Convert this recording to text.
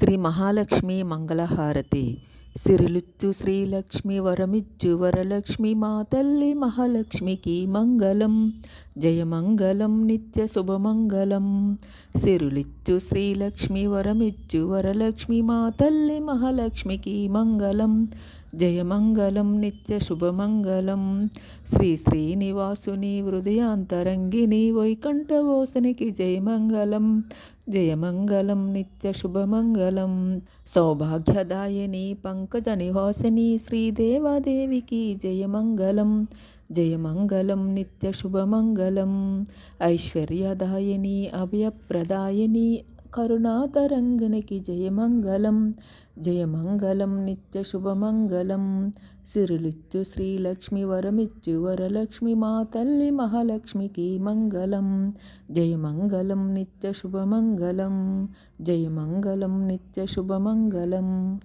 శ్రీ మహాలక్ష్మి మంగళహారతి. సిరిలుచ్చు శ్రీలక్ష్మి వరమిచ్చు వరలక్ష్మి మా తల్లి మహాలక్ష్మికి మంగళం. జయమంగళం నిత్య శుభమంగళం. సిరులిచ్చు శ్రీలక్ష్మి వరమిచ్చు వరలక్ష్మి మా తల్లి మహాలక్ష్మికి మంగళం. జయమంగళం నిత్య శుభమంగళం. శ్రీ శ్రీనివాసుని హృదయాంతరంగిని వైకంఠవోసనికి జయమంగళం. జయమంగళం నిత్య శుభమంగళం. సౌభాగ్యదాయిని పంకజ నివాసిని శ్రీదేవాదేవికి జయమంగళం. జయమంగళం నిత్య శుభమంగళం. ఐశ్వర్యదాయిని అభయప్రదాయిని కరుణాతరంగినికి జయమంగళం. జయమంగళం నిత్య శుభమంగళం. సిరులిచ్చు శ్రీలక్ష్మి వరమిచ్చు వరలక్ష్మి మా తల్లి మహాలక్ష్మికి మంగళం. జయమంగళం నిత్య శుభమంగళం. జయమంగళం నిత్య శుభమంగళం.